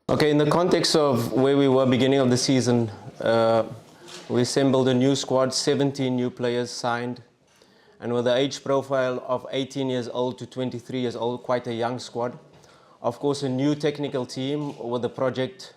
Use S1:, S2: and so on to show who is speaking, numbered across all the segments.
S1: Okay, in the context of where we were beginning of the season, we assembled a new squad, 17 new players signed, and with the age profile of 18 years old to 23 years old, quite a young squad. Of course, a new technical team with the project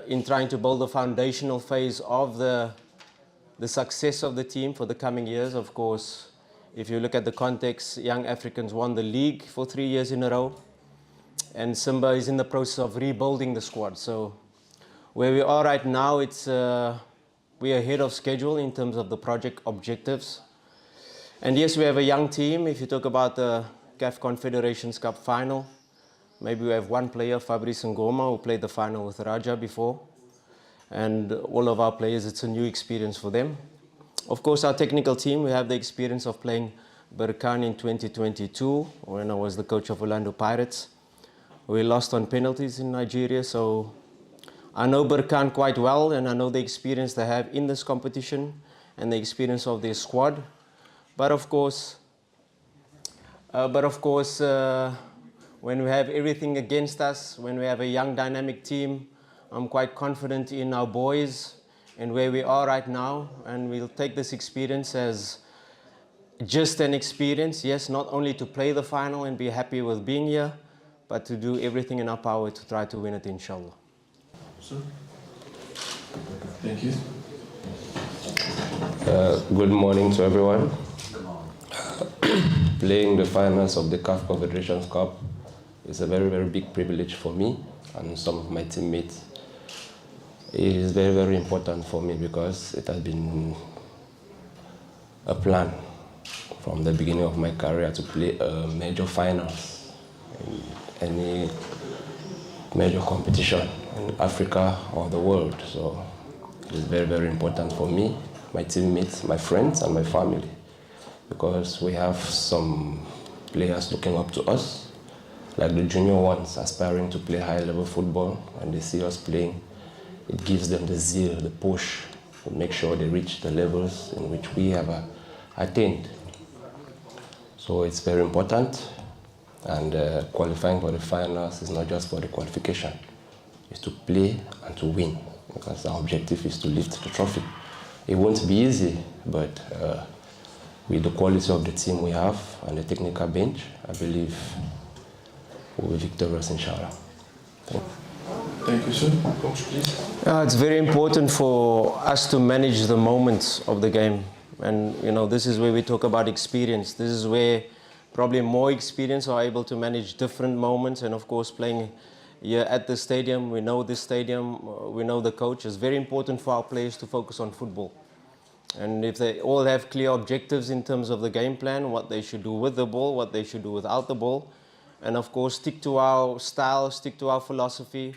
S1: in trying to build the foundational phase of the success of the team for the coming years. Of course, if you look at the context, Young Africans won the league for 3 years in a row. And SIMBA is in the process of rebuilding the squad. So where we are right now, we are ahead of schedule in terms of the project objectives. And yes, we have a young team. If you talk about the CAF Confederations Cup final, maybe we have one player, Fabrice Ngoma, who played the final with Raja before. And all of our players, it's a new experience for them. Of course, our technical team, we have the experience of playing Berkane in 2022, when I was the coach of Orlando Pirates. We lost on penalties in Nigeria, so I know Berkane quite well, and I know the experience they have in this competition and the experience of their squad. But of course, when we have everything against us, when we have a young dynamic team, I'm quite confident in our boys and where we are right now, and we'll take this experience as just an experience, yes, not only to play the final and be happy with being here, but to do everything in our power to try to win it, inshallah.
S2: Sir? Thank you.
S3: Good morning to everyone. Playing the finals of the CAF Confederations Cup is a very, very big privilege for me and some of my teammates. It is very, very important for me because it has been a plan from the beginning of my career to play a major finals in any major competition in Africa or the world. So it is very, very important for me, my teammates, my friends, and my family, because we have some players looking up to us, like the junior ones aspiring to play high-level football, and they see us playing. It gives them the zeal, the push to make sure they reach the levels in which we have attained. So it's very important. And qualifying for the finals is not just for the qualification. It's to play and to win, because our objective is to lift the trophy. It won't be easy, but with the quality of the team we have and the technical bench, I believe we'll be victorious, inshallah.
S2: Thank you, sir. Coach, please.
S1: It's very important for us to manage the moments of the game. And, you know, this is where we talk about experience. This is where probably more experience are able to manage different moments. And of course, playing here at the stadium, we know this stadium, we know the coach. It's very important for our players to focus on football. And if they all have clear objectives in terms of the game plan, what they should do with the ball, what they should do without the ball, and of course stick to our style, stick to our philosophy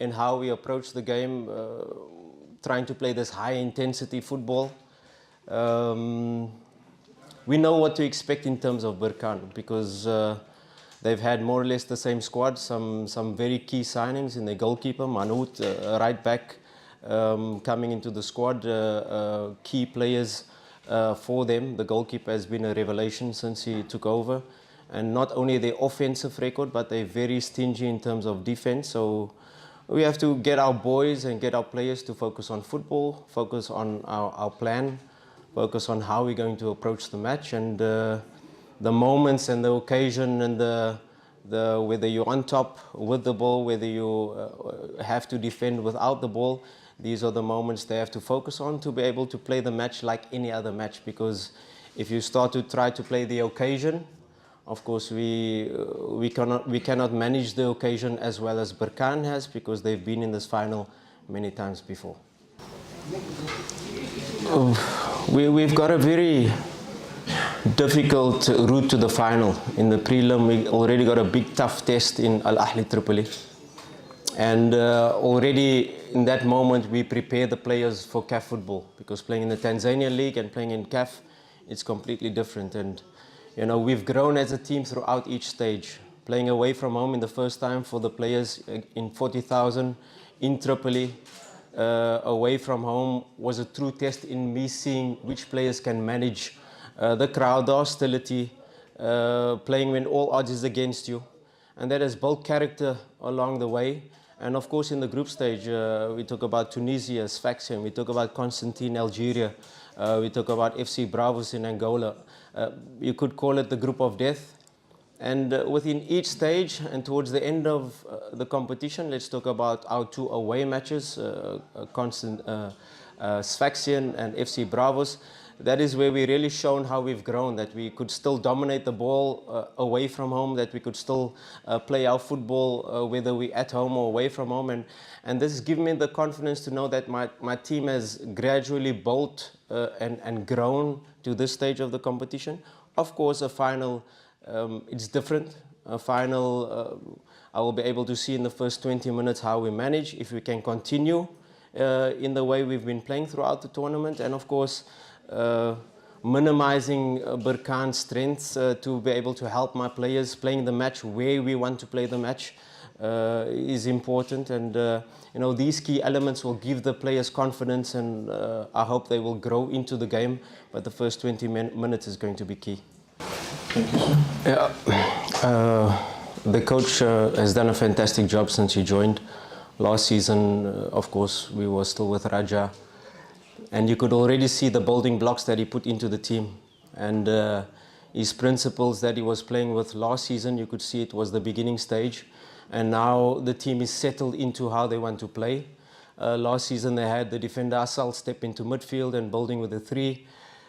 S1: in how we approach the game, trying to play this high intensity football. We know what to expect in terms of Berkane, because they've had more or less the same squad, some very key signings in their goalkeeper, Manout, right back, coming into the squad, key players for them. The goalkeeper has been a revelation since he took over. And not only their offensive record, but they're very stingy in terms of defense. So we have to get our boys and get our players to focus on football, focus on our plan, focus on how we're going to approach the match, and the moments and the occasion and whether you're on top with the ball, whether you have to defend without the ball. These are the moments they have to focus on to be able to play the match like any other match. Because if you start to try to play the occasion, of course we cannot manage the occasion as well as Berkane has, because they've been in this final many times before. We've got a very difficult route to the final. In the prelim, we already got a big tough test in Al Ahly Tripoli. And already in that moment, we prepare the players for CAF football, because playing in the Tanzania League and playing in CAF, it's completely different. And you know, we've grown as a team throughout each stage. Playing away from home in the first time for the players in 40,000 in Tripoli, away from home, was a true test in me seeing which players can manage the crowd, the hostility, playing when all odds is against you. And that has built character along the way. And of course, in the group stage, we talk about Tunisia, Sfaxien, we talk about Constantine, Algeria, we talk about FC Bravos in Angola. You could call it the group of death. And within each stage and towards the end of the competition, let's talk about our 2 away matches, Sfaxien and FC Bravos. That is where we really shown how we've grown, that we could still dominate the ball away from home, that we could still play our football whether we're at home or away from home. And this has given me the confidence to know that my team has gradually built and grown to this stage of the competition. Of course, a final, it's different. A final, I will be able to see in the first 20 minutes how we manage, if we can continue in the way we've been playing throughout the tournament. And of course, minimizing Berkane's strengths to be able to help my players playing the match where we want to play the match is important. And you know, these key elements will give the players confidence, and I hope they will grow into the game. But the first 20 minutes is going to be key.
S2: Thank you, sir.
S1: Yeah, the coach has done a fantastic job since he joined. Last season, of course, we were still with Raja. And you could already see the building blocks that he put into the team. And his principles that he was playing with last season, you could see it was the beginning stage. And now the team is settled into how they want to play. Last season they had the defender Asal step into midfield and building with the 3.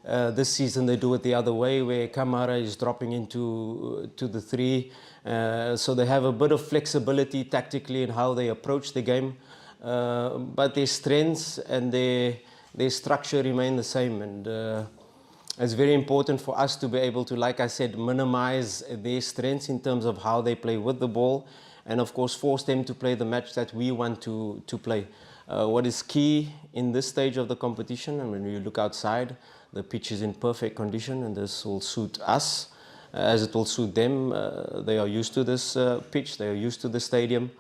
S1: This season they do it the other way, where Kamara is dropping into the 3. So they have a bit of flexibility tactically in how they approach the game. But their strengths and their structure remain the same, and it's very important for us to be able to, like I said, minimize their strengths in terms of how they play with the ball, and of course force them to play the match that we want to play. What is key in this stage of the competition, and when you look outside, the pitch is in perfect condition, and this will suit us as it will suit them. They are used to this pitch, they are used to the stadium,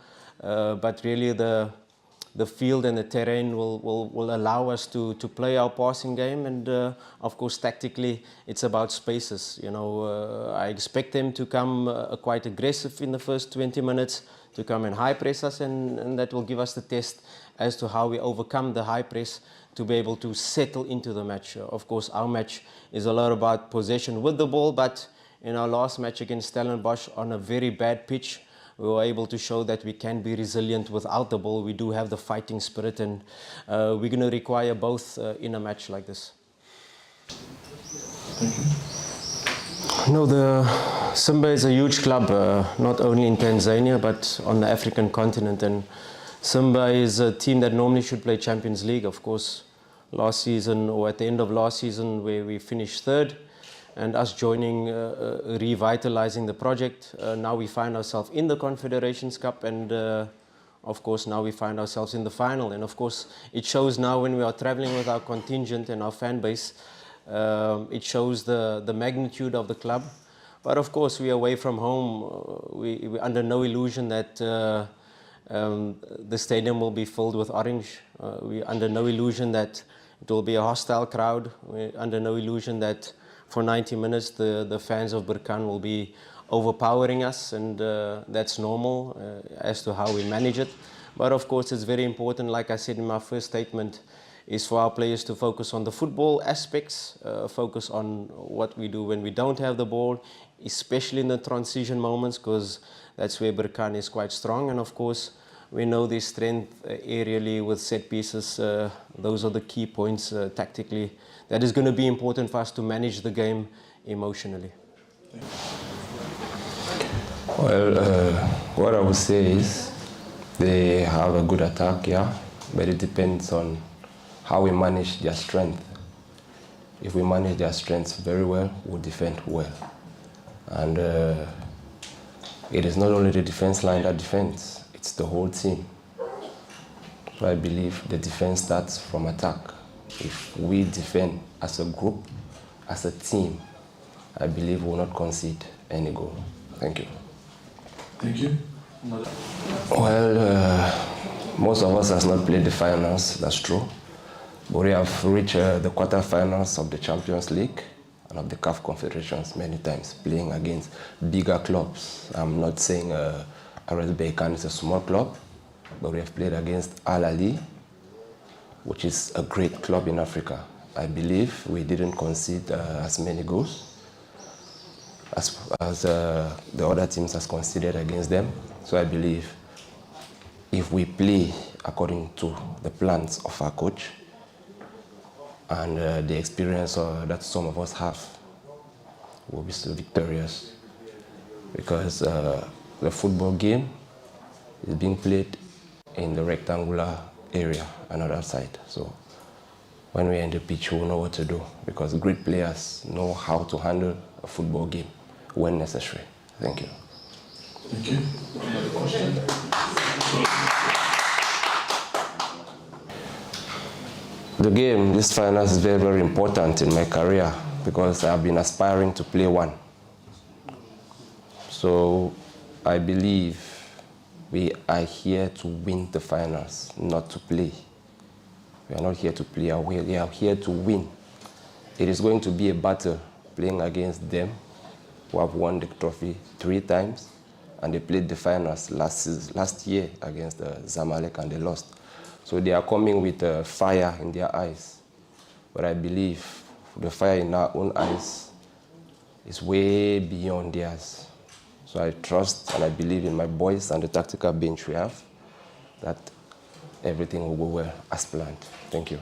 S1: but really the field and the terrain will allow us to play our passing game. And of course tactically it's about spaces. You know, I expect them to come quite aggressive in the first 20 minutes, to come and high press us, and that will give us the test as to how we overcome the high press to be able to settle into the match. Of course our match is a lot about possession with the ball, but in our last match against Stellenbosch on a very bad pitch, we were able to show that we can be resilient without the ball. We do have the fighting spirit, and we're going to require both in a match like this.
S2: Thank you.
S1: No, the SIMBA is a huge club, not only in Tanzania, but on the African continent. And SIMBA is a team that normally should play Champions League. Of course, last season, or at the end of last season, where we finished 3rd, and us joining, revitalizing the project. Now we find ourselves in the Confederations Cup, and of course now we find ourselves in the final. And of course it shows now when we are traveling with our contingent and our fan base, it shows the magnitude of the club. But of course we are away from home. We're under no illusion that the stadium will be filled with orange. We're under no illusion that it will be a hostile crowd. We're under no illusion that for 90 minutes, the fans of Berkane will be overpowering us, and that's normal as to how we manage it. But of course, it's very important, like I said in my first statement, is for our players to focus on the football aspects, focus on what we do when we don't have the ball, especially in the transition moments, because that's where Berkane is quite strong. And of course, we know their strength aerially with set pieces. Those are the key points tactically. That is going to be important for us to manage the game emotionally.
S3: Well, what I would say is they have a good attack, yeah, but it depends on how we manage their strength. If we manage their strengths very well, we'll defend well. And it is not only the defense line that defends, it's the whole team. So I believe the defense starts from attack. If we defend as a group, as a team, I believe we will not concede any goal. Thank you.
S2: Thank you.
S3: Well, most of us has not played the finals, that's true. But we have reached the quarterfinals of the Champions League and of the CAF Confederations many times, playing against bigger clubs. I'm not saying RS Berkane is a small club, but we have played against Al Ahly, which is a great club in Africa. I believe we didn't concede as many goals as the other teams has conceded against them. So I believe if we play according to the plans of our coach and the experience that some of us have, we'll be still victorious. Because the football game is being played in the rectangular area, another side. So when we're in the pitch, we'll know what to do, because great players know how to handle a football game when necessary. Thank you.
S2: Thank you. Another question?
S3: The game, this finals, is very, very important in my career because I've been aspiring to play one. So I believe we are here to win the finals, not to play. We are not here to play, we are here to win. It is going to be a battle playing against them, who have won the trophy 3 times, and they played the finals last year against Zamalek and they lost. So they are coming with fire in their eyes. But I believe the fire in our own eyes is way beyond theirs. So I trust and I believe in my boys and the tactical bench we have that everything will go well as planned. Thank you.